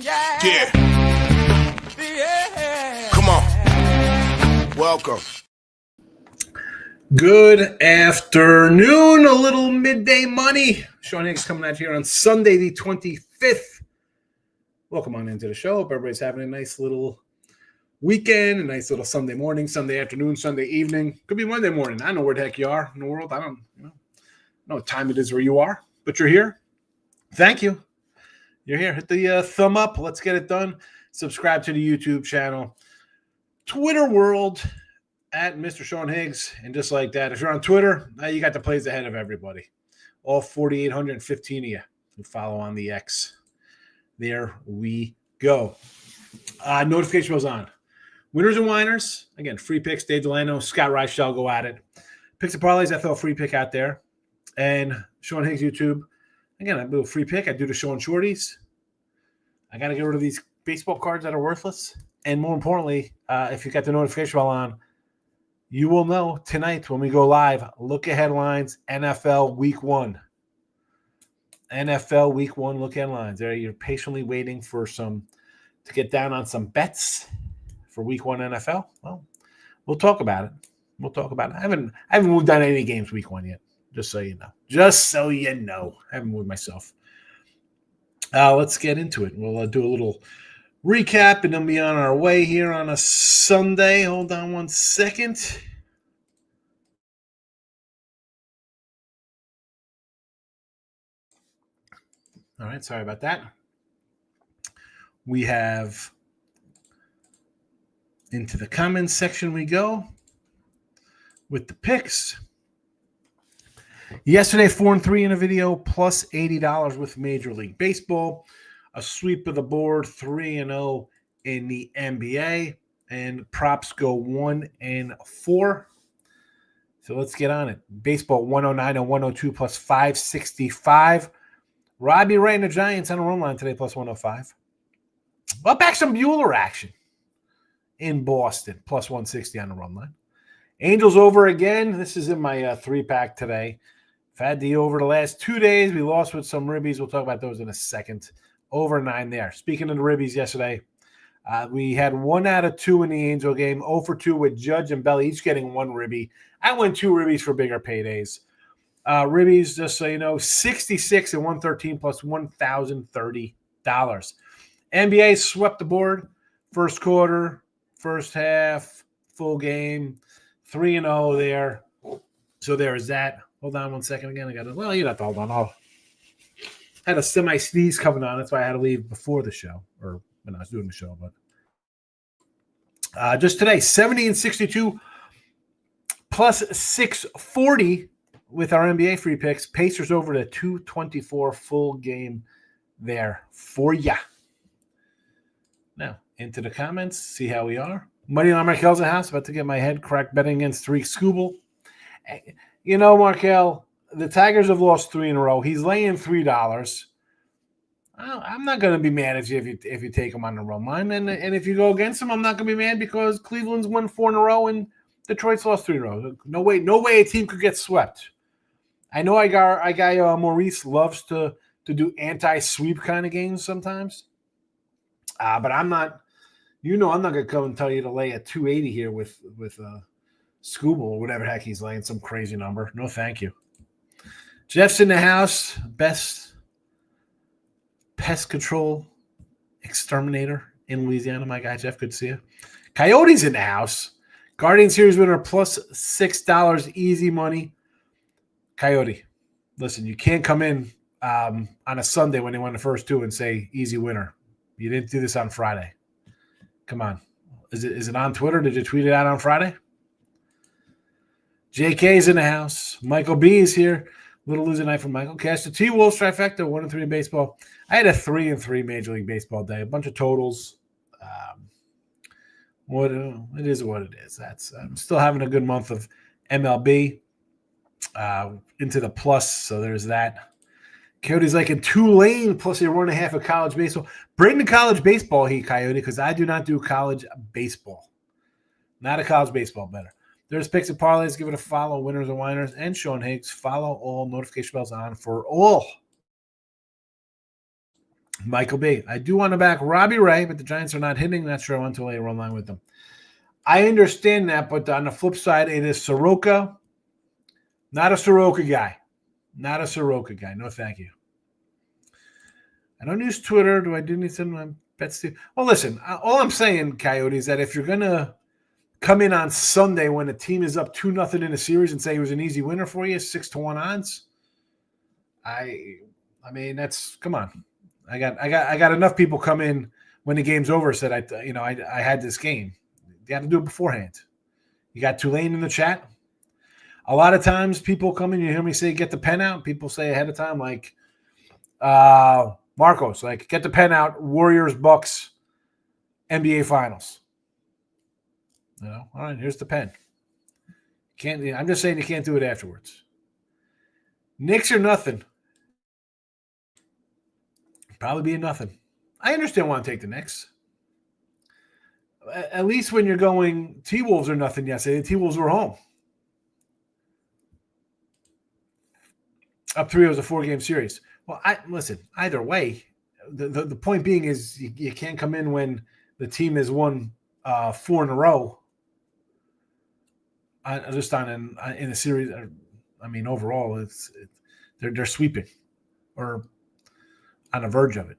Yeah. Yeah. Come on. Welcome. Good afternoon, a little midday money. Sean Higgs coming out here on Sunday, the 25th. Welcome on into the show. Hope everybody's having a nice little weekend, a nice little Sunday morning, Sunday afternoon, Sunday evening. Could be Monday morning. I don't know where the heck you are in the world. I don't know what time it is where you are, but you're here. Thank you. You're here. Hit the thumb up. Let's get it done. Subscribe to the YouTube channel. Twitter world at Mr. Sean Higgs. And just like that, if you're on Twitter, you got the plays ahead of everybody. All 4,815 of you who follow on the X. There we go. Notification goes on. Winners and whiners. Again, free picks. Dave Delano, Scott Reichel go at it. Picks and parlays. I throw a free pick out there. And Sean Higgs YouTube. Again, I do a free pick. I do the Sean Shorties. I got to get rid of these baseball cards that are worthless. And more importantly, if you got the notification bell on, you will know tonight when we go live, look at headlines, NFL Week 1. NFL Week 1 look at headlines. There, you're patiently waiting for to get down on some bets for Week 1 NFL. Well, we'll talk about it. I haven't moved on any games Week 1 yet. Just so you know. I haven't moved myself. Let's get into it. We'll do a little recap and then be on our way here on a Sunday. Hold on one second. All right, sorry about that. We have into the comments section we go with the picks. Yesterday, 4-3 in a video, plus $80 with Major League Baseball. A sweep of the board, 3-0 in the NBA. And props go 1-4. So let's get on it. Baseball, 109 and 102 plus 565. Robbie Ray and the Giants on a run line today, plus 105. Well, back some Bueller action in Boston, plus 160 on the run line. Angels over again. This is in my 3-pack today. I've had the over the last 2 days. We lost with some ribbies. We'll talk about those in a second. Over 9 there. Speaking of the ribbies yesterday, we had 1 out of 2 in the Angel game. 0 for 2 with Judge and Belly, each getting 1 ribby. I went 2 ribbies for bigger paydays. Ribbies, just so you know, 66 and 113 plus $1,030. NBA swept the board. First quarter, first half, full game, 3-0 there. So there is that. Hold on one second again. You don't have to hold on. I had a semi-sneeze coming on. That's why I had to leave before the show, or when I was doing the show. But just today, 70 and 62 plus 640 with our NBA free picks. Pacers over to 224 full game there for ya. Now, into the comments, see how we are. Money on Markel's house, about to get my head cracked betting against Tariq Skubal. You know, Markel, the Tigers have lost 3 in a row. He's laying $3. I'm not going to be mad at you if you take him on the run line. And if you go against him, I'm not going to be mad because Cleveland's won 4 in a row and Detroit's lost 3 in a row. No way a team could get swept. I know I got Maurice loves to do anti-sweep kind of games sometimes. But I'm not – I'm not going to come and tell you to lay a 280 here with Scooble or whatever the heck he's laying, some crazy number. No, thank you. Jeff's in the house, best pest control exterminator in Louisiana. My guy, Jeff, good to see you. Coyote's in the house. Guardian Series winner plus $6, easy money. Coyote, listen, you can't come in on a Sunday when they won the first 2 and say easy winner. You didn't do this on Friday. Come on. Is it on Twitter? Did you tweet it out on Friday? JK's in the house. Michael B is here. Little loser night from Michael. Cash the T-Wolves trifecta, 1-3 in baseball. I had a 3-3 Major League Baseball day. A bunch of totals. It is what it is. I'm still having a good month of MLB into the plus, so there's that. Coyote's like in Tulane plus a 1.5 of college baseball. Bring the college baseball heat, Coyote, because I do not do college baseball. Not a college baseball better. There's picks and parlays. Give it a follow. Winners and whiners and Sean Higgs. Follow all. Notification bells on for all. Michael B. I do want to back Robbie Ray, but the Giants are not hitting. Not sure I want to lay a run line with them. I understand that, but on the flip side, it is Soroka. Not a Soroka guy. Not a Soroka guy. No, thank you. I don't use Twitter. Do I do anything on bets? Well, listen, all I'm saying, Coyote, is that if you're going to come in on Sunday when the team is up 2-0 in a series and say it was an easy winner for you, 6-1 odds, I mean, that's, come on. I got enough people come in when the game's over said I had this game. You got to do it beforehand. You got Tulane in the chat. A lot of times people come in, you hear me say get the pen out. People say ahead of time like Marcos, like get the pen out. Warriors Bucks NBA Finals. All right, here's the pen. I'm just saying you can't do it afterwards. Knicks or nothing. Probably be a nothing. I understand why I take the Knicks. At least when you're going T-Wolves or nothing yesterday, the T-Wolves were home. Up 3, it was a 4-game series. Well, listen, either way, the point being is you can't come in when the team has won 4 in a row. Just in a series. I mean, overall, they're sweeping or on the verge of it.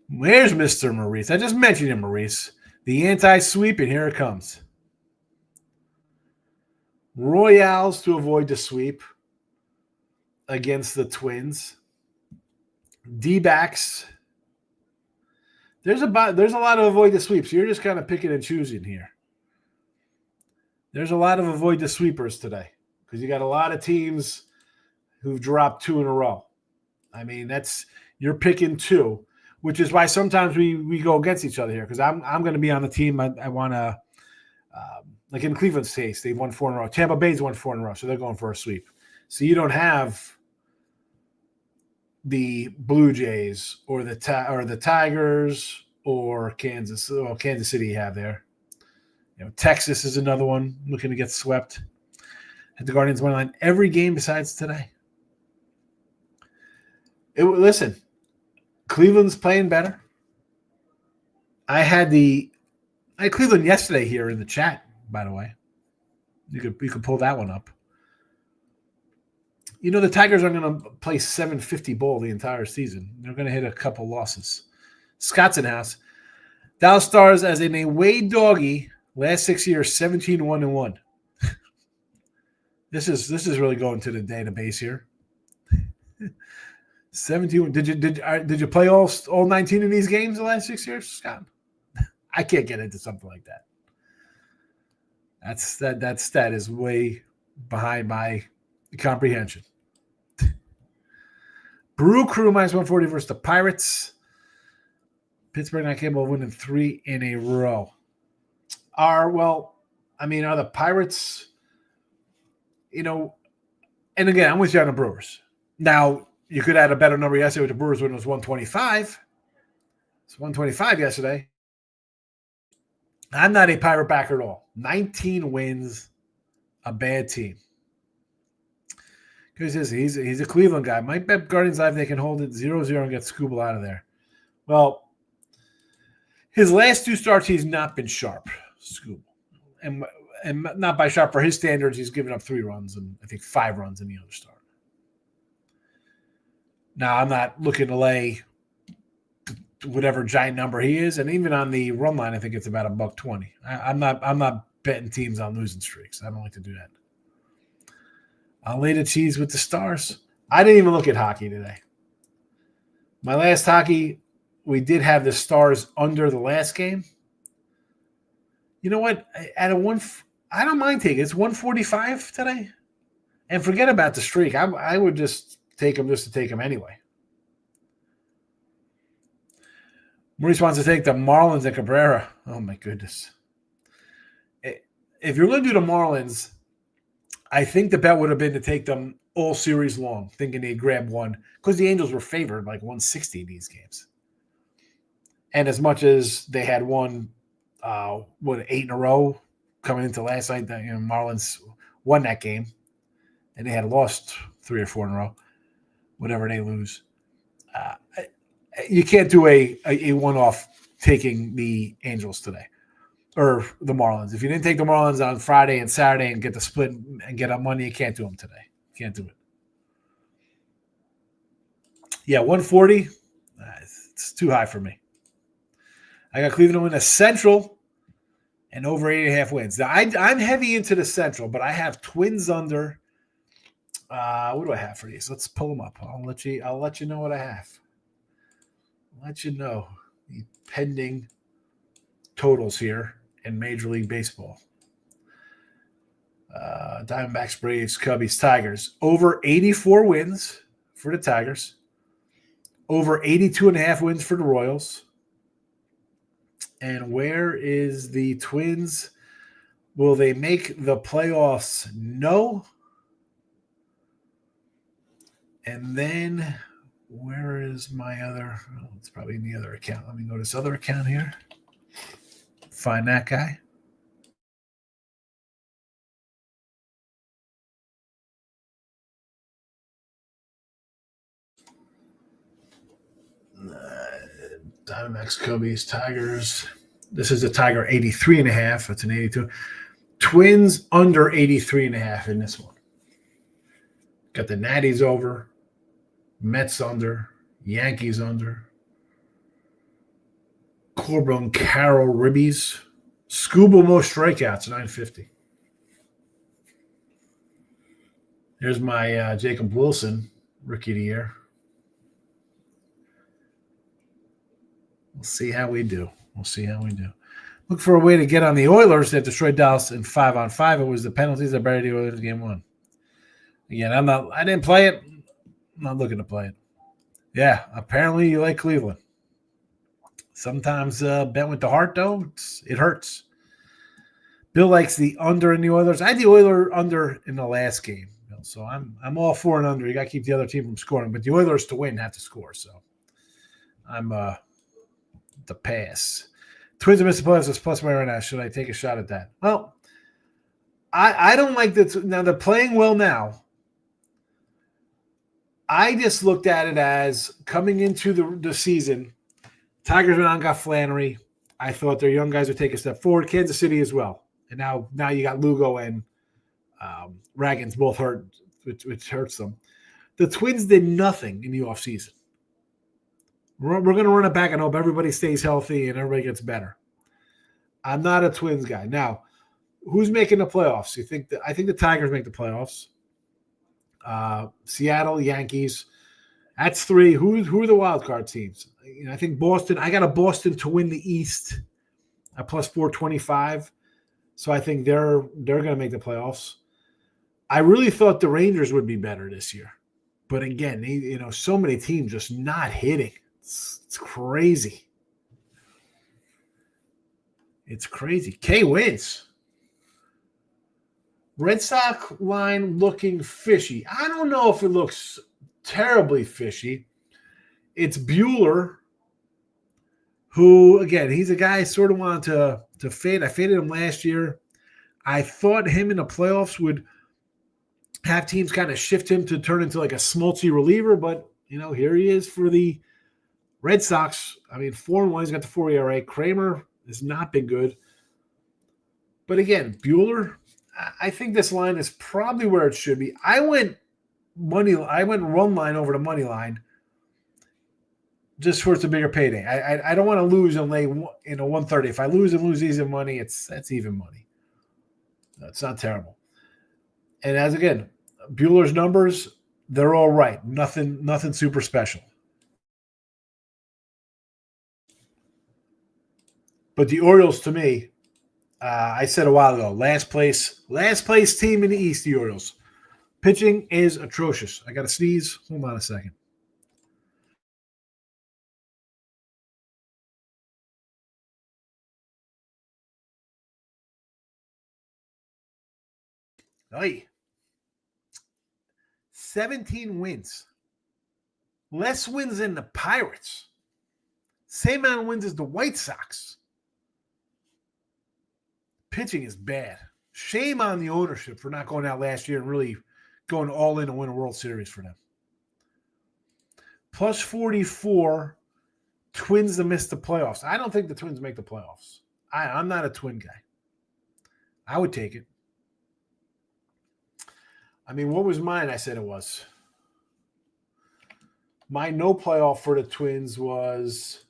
Where's Mr. Maurice? I just mentioned him, Maurice. The anti-sweep, and here it comes. Royals to avoid the sweep against the Twins. D-backs. There's a lot of avoid the sweeps. You're just kind of picking and choosing here. There's a lot of avoid the sweepers today because you got a lot of teams who've dropped 2 in a row. I mean, you're picking 2, which is why sometimes we go against each other here because I'm going to be on the team. I want to like in Cleveland's case, they've won 4 in a row. Tampa Bay's won 4 in a row, so they're going for a sweep. So you don't have the Blue Jays or the Tigers or Kansas. Well, Kansas City you have there. Texas is another one looking to get swept. At the Guardians money line every game besides today. Listen, Cleveland's playing better. I had Cleveland yesterday here in the chat, by the way. You could pull that one up. The Tigers are going to play 750 ball the entire season. They're going to hit a couple losses. Scott's in house. Dallas Stars as in a away doggy last 6 years, 17-1-1. This is really going to the database here. 17. Did you play all 19 of these games the last 6 years, Scott? I can't get into something like that. That stat is way behind my comprehension. Brew Crew -140 versus the Pirates. Pittsburgh not capable of winning 3 in a row. Are the Pirates, and again, I'm with you on the Brewers. Now, you could add a better number yesterday with the Brewers when it was 125. It's 125 yesterday. I'm not a Pirate backer at all. 19 wins, a bad team. Because he's a Cleveland guy. Might bet Guardians Live they can hold it 0-0 and get Scooble out of there. Well, his last 2 starts, he's not been sharp, Scooble. And not by sharp for his standards, he's given up 3 runs and I think 5 runs in the other start. Now, I'm not looking to lay whatever giant number he is, and even on the run line, I think it's about $1.20. I'm not betting teams on losing streaks. I don't like to do that. I'll lay the cheese with the Stars. I didn't even look at hockey today. My last hockey, we did have the Stars under the last game. You know what? I don't mind taking it. It's 145 today. And forget about the streak. I would just take them just to take them anyway. Maurice wants to take the Marlins and Cabrera. Oh, my goodness. If you're going to do the Marlins, I think the bet would have been to take them all series long, thinking they'd grab one, because the Angels were favored like 160 in these games. And as much as they had won, 8 in a row coming into last night, Marlins won that game, and they had lost 3 or 4 in a row, whatever they lose. You can't do a one-off taking the Angels today or the Marlins. If you didn't take the Marlins on Friday and Saturday and get the split and get up money, you can't do them today. Can't do it. Yeah, 140. It's too high for me. I got Cleveland to win the Central and over 8.5 wins. Now, I'm heavy into the Central, but I have Twins under. What do I have for these? Let's pull them up. I'll let you know what I have. I'll let you know the pending totals here in Major League Baseball. Diamondbacks, Braves, Cubbies, Tigers. Over 84 wins for the Tigers. Over 82.5 wins for the Royals. And where is the Twins? Will they make the playoffs? No. And then where is my other? Oh, it's probably in the other account. Let me go to this other account here. Find that guy. Diamondbacks, Cubbies, Tigers. This is a Tiger 83.5. That's an 82. Twins under 83.5 in this one. Got the Natties over. Mets under. Yankees under. Corbin Carroll ribbies. Scooble most strikeouts, 950. Here's my Jacob Wilson, rookie of the year. We'll see how we do. Look for a way to get on the Oilers that destroyed Dallas in 5-on-5. It was the penalties that buried the Oilers game 1. Again, I didn't play it. I'm not looking to play it. Yeah, apparently you like Cleveland. Sometimes bet with the heart, though, it hurts. Bill likes the under in the Oilers. I had the Oilers under in the last game. So I'm all for an under. You got to keep the other team from scoring. But the Oilers to win have to score. So I'm the pass. Twins have missed the playoffs. It's plus money right now. Should I take a shot at that? Well, I don't like that. Now, they're playing well now. I just looked at it as coming into the season, Tigers went on, got Flannery. I thought their young guys would take a step forward. Kansas City as well. And now you got Lugo and Raggins both hurt, which hurts them. The Twins did nothing in the offseason. We're going to run it back and hope everybody stays healthy and everybody gets better. I'm not a Twins guy. Now, who's making the playoffs? I think the Tigers make the playoffs. Seattle, Yankees. That's 3. Who are the wild card teams? I think Boston. I got a Boston to win the East at plus 425. So I think they're going to make the playoffs. I really thought the Rangers would be better this year. But again, so many teams just not hitting. It's crazy. It's crazy. K wins. Red Sox line looking fishy. I don't know if it looks terribly fishy. It's Bueller, who, again, he's a guy I sort of wanted to fade. I faded him last year. I thought him in the playoffs would have teams kind of shift him to turn into like a smolty reliever, but, here he is for the Red Sox. 4-1. He's got the 4 ERA. Kramer has not been good. But again, Bueller, I think this line is probably where it should be. I went run line over to money line just for it's a bigger payday. I don't want to lose and lay 130. If I lose and lose easy money, that's even money. It's not terrible. And as again, Bueller's numbers, they're all right. Nothing super special. But the Orioles, to me, I said a while ago, last place team in the East, the Orioles. Pitching is atrocious. I got to sneeze. Hold on a second. Hey, 17 wins. Less wins than the Pirates. Same amount of wins as the White Sox. Pitching is bad. Shame on the ownership for not going out last year and really going all in to win a World Series for them. Plus 44, Twins to miss the playoffs. I don't think the Twins make the playoffs. I'm not a Twin guy. I would take it. I mean, what was mine? I said it was. My no playoff for the Twins was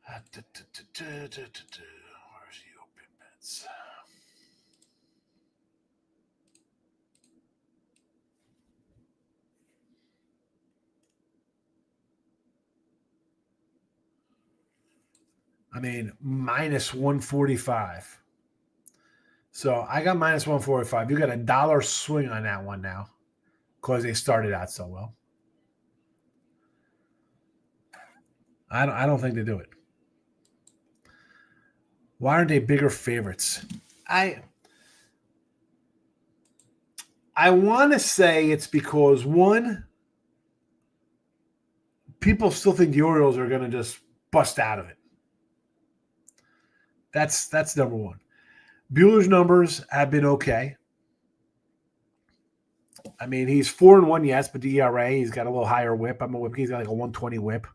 where's the open bets? I mean, minus 145. So I got minus 145. You got $1 swing on that one now because they started out so well. I don't think they do it. Why aren't they bigger favorites? I want to say it's because, one, people still think the Orioles are going to just bust out of it. That's number one. Buehler's numbers have been okay. I mean, he's 4-1, yes, but the ERA, he's got a little higher whip. I'm a whip. He's got like a 120 whip.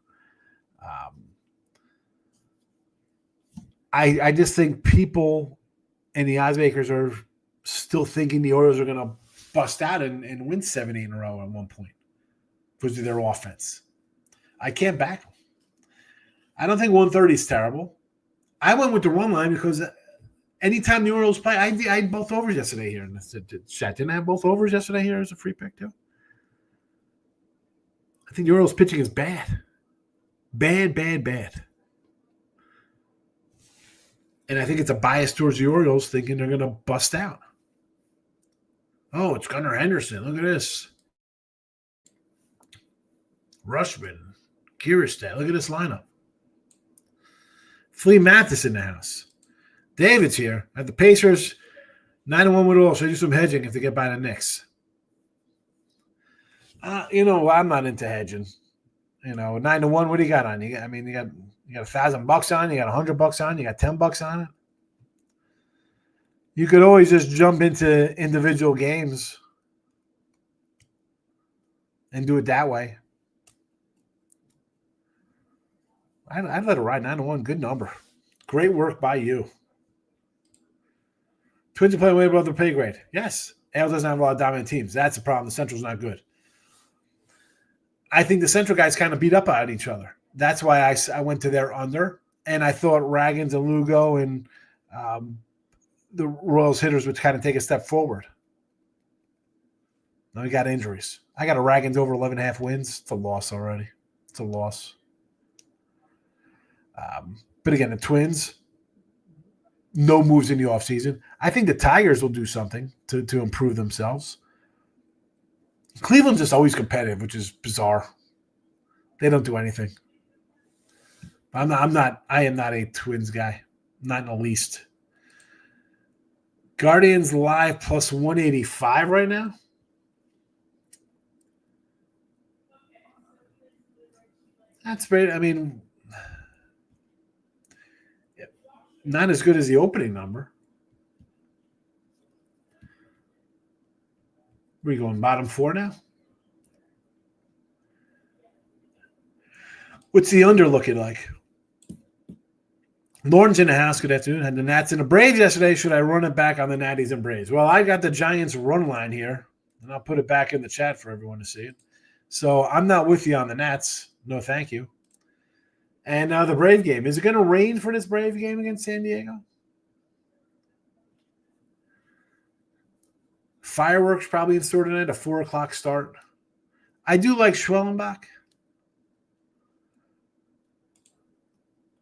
I just think people and the odds makers are still thinking the Orioles are going to bust out and win 7-8 in a row at one point because of their offense. I can't back them. I don't think 130 is terrible. I went with the run line because anytime the Orioles play, I had both overs yesterday here. And didn't I have both overs yesterday here as a free pick too? I think the Orioles pitching is bad. Bad. And I think it's a bias towards the Orioles thinking they're going to bust out. Oh, it's Gunnar Henderson. Look at this. Rushman. Kierstead. Look at this lineup. Flea Mathis in the house. David's here. At the Pacers, 9-1 with all. So do some hedging if they get by the Knicks. I'm not into hedging. 9-1. What do you got on? You got $1,000 on. You got $100 on. You got $10 on it. You could always just jump into individual games and do it that way. I'd let it ride 9-1. Good number. Great work by you. Twins are playing way above their pay grade. Yes. AL doesn't have a lot of dominant teams. That's the problem. The Central's not good. I think the Central guys kind of beat up at each other. That's why I went to their under. And I thought Raggins and Lugo and the Royals hitters would kind of take a step forward. Now we got injuries. I got a Raggins over 11.5 wins. It's a loss already. It's a loss. But again, the Twins, no moves in the offseason. I think the Tigers will do something to improve themselves. Cleveland's just always competitive, which is bizarre. They don't do anything. I am not a Twins guy. Not in the least. Guardians live plus 185 right now. That's great. I mean, not as good as the opening number. We're going bottom 4 now. What's the under looking like? Norton's in the house. Good afternoon. Had the Nats and the Braves yesterday. Should I run it back on the Natties and Braves? Well, I got the Giants run line here, and I'll put it back in the chat for everyone to see it. So I'm not with you on the Nats. No, thank you. And the Brave game. Is it going to rain for this Brave game against San Diego? Fireworks probably in store tonight, a 4 o'clock start. I do like Schwellenbach.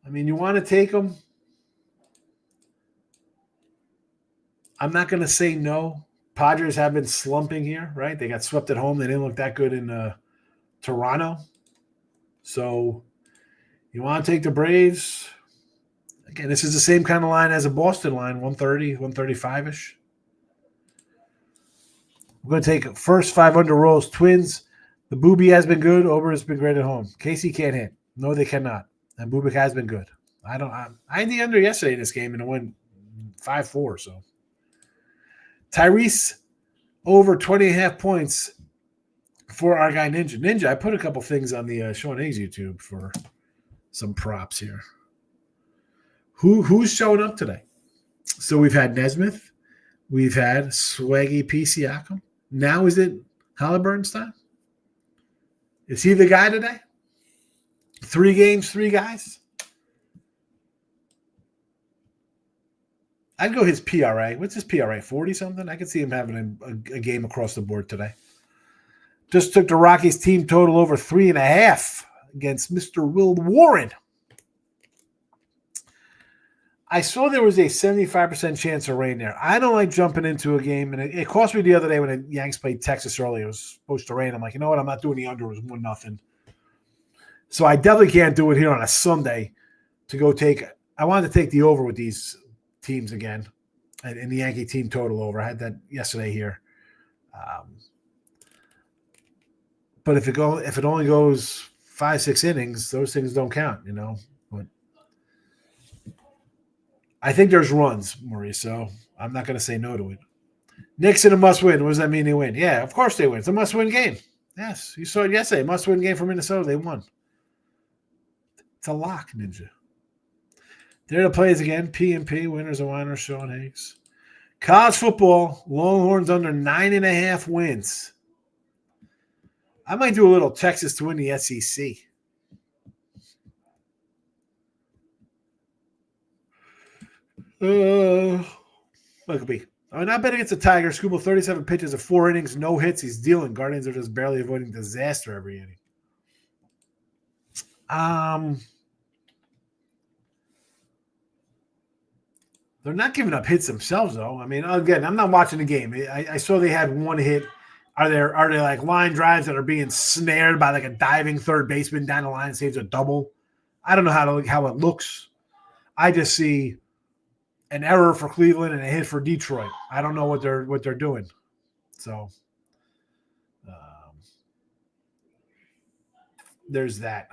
I mean, you want to take them. I'm not going to say no. Padres have been slumping here, right? They got swept at home. They didn't look that good in Toronto. So you want to take the Braves. Again, this is the same kind of line as a Boston line, 130, 135-ish. We're going to take first 5 under rolls. Twins. The Booby has been good. Ober has been great at home. Casey can't hit. No, they cannot. And Bubik has been good. I had the under yesterday in this game, and it went 5-4. So Tyrese over 20.5 points for our guy Ninja. Ninja, I put a couple things on the Sean Hayes YouTube for some props here. Who's showing up today? So we've had Nesmith. We've had Swaggy P. Siakam. Now is it Halliburton's time? Is he the guy today? 3 games, 3 guys? I'd go his PRA. What's his PRA? 40-something? I could see him having a game across the board today. Just took the Rockies team total over 3.5 against Mr. Will Warren. I saw there was a 75% chance of rain there. I don't like jumping into a game, and it cost me the other day when the Yanks played Texas early. It was supposed to rain. I'm like, you know what? I'm not doing the under. It was 1-0. So I definitely can't do it here on a Sunday to go take – I wanted to take the over with these teams again and the Yankee team total over. I had that yesterday here. But if it only goes 5-6 innings, those things don't count, you know. But I think there's runs, Maurice, so I'm not going to say no to it. Knicks in a must-win. What does that mean they win? Yeah, of course they win. It's a must-win game. Yes, you saw it yesterday. Must-win game for Minnesota. They won. It's a lock, Ninja. There the plays again. P&P, winners and whiners, Sean Hayes. College football, Longhorns under 9.5 wins. I might do a little Texas to win the SEC. What could be? I mean, I bet against the Tigers. Scuba 37 pitches of 4 innings, no hits. He's dealing. Guardians are just barely avoiding disaster every inning. They're not giving up hits themselves, though. I mean, again, I'm not watching the game. I saw they had 1 hit. Are they like line drives that are being snared by like a diving third baseman down the line and saves a double? I don't know how it looks. I just see an error for Cleveland and a hit for Detroit. I don't know what they're doing. So there's that.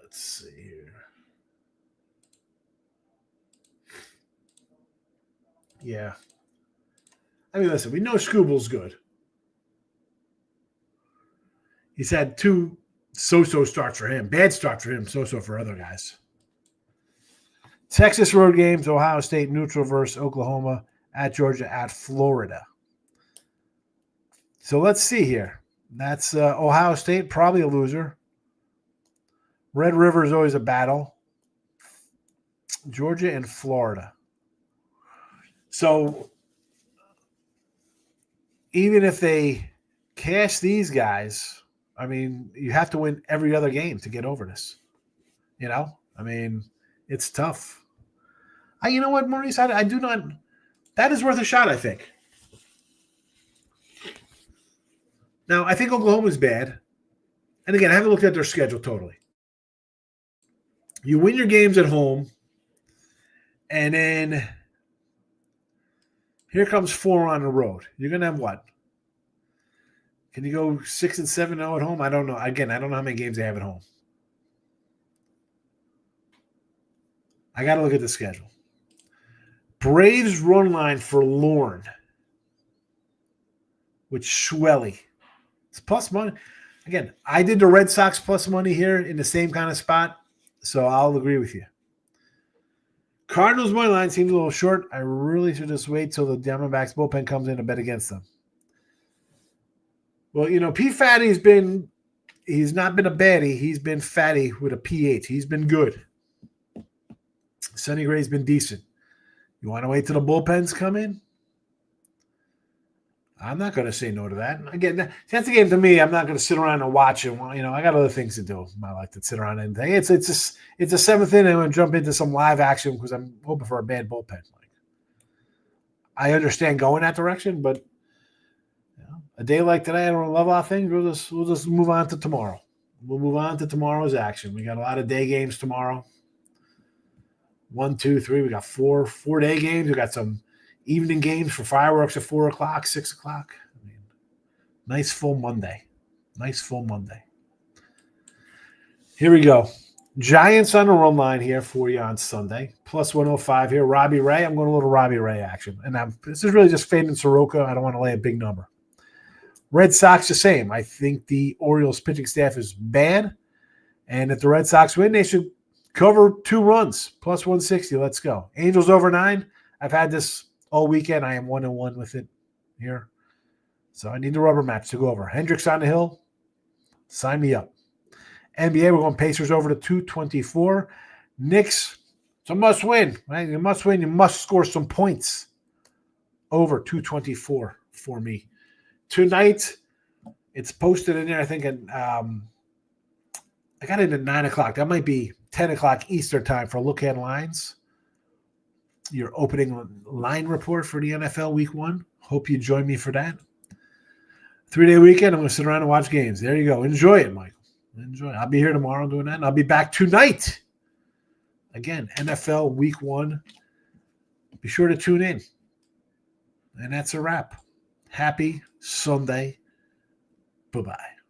Let's see here. Yeah. I mean, listen, we know Scooble's good. He's had 2 so-so starts for him. Bad starts for him, so-so for other guys. Texas road games, Ohio State neutral versus Oklahoma, at Georgia, at Florida. So let's see here. That's Ohio State, probably a loser. Red River is always a battle. Georgia and Florida. So even if they cash these guys, I mean, you have to win every other game to get over this. You know? I mean, it's tough. You know what, Maurice? I do not – that is worth a shot, I think. Now, I think Oklahoma's bad. And again, I haven't looked at their schedule totally. You win your games at home, and then here comes 4 on the road. You're going to have what? Can you go 6-7-0 at home? I don't know. Again, I don't know how many games they have at home. I got to look at the schedule. Braves run line for Lorne with Schwelly. It's plus money. Again, I did the Red Sox plus money here in the same kind of spot, so I'll agree with you. Cardinals money line seems a little short. I really should just wait till the Diamondbacks bullpen comes in to bet against them. Well, you know, P. Fatty's he's not been a baddie. He's been fatty with a PH. He's been good. Sonny Gray's been decent. You want to wait till the bullpens come in? I'm not going to say no to that. Again, that's a game to me. I'm not going to sit around and watch it. You know, I got other things to do in my life than sit around and think. It's a 7th inning. I'm going to jump into some live action because I'm hoping for a bad bullpen. Like, I understand going that direction, but you know, a day like today, I don't love a lot of things. We'll just move on to tomorrow. We'll move on to tomorrow's action. We got a lot of day games tomorrow. 1, 2, 3. We got 4 day games. We got some evening games for fireworks at 4 o'clock, 6 o'clock. I mean, nice full Monday. Here we go. Giants on the run line here for you on Sunday. Plus 105 here. Robbie Ray. I'm going a little Robbie Ray action. And this is really just fading Soroka. I don't want to lay a big number. Red Sox the same. I think the Orioles pitching staff is bad. And if the Red Sox win, they should cover 2 runs. Plus 160. Let's go. Angels over 9. I've had this all weekend. I am 1-1 with it here. So I need the rubber match to go over. Hendricks on the hill. Sign me up. NBA, we're going Pacers over to 224. Knicks, it's a must win. Right? You must win. You must score some points. Over 224 for me. Tonight, it's posted in there, I think, and I got it at 9 o'clock. That might be 10 o'clock Eastern time for Look At Lines. Your opening line report for the NFL Week 1. Hope you join me for that. 3-day weekend. I'm going to sit around and watch games. There you go. Enjoy it, Michael. Enjoy. I'll be here tomorrow doing that, and I'll be back tonight. Again, NFL Week 1. Be sure to tune in. And that's a wrap. Happy Sunday. Bye-bye.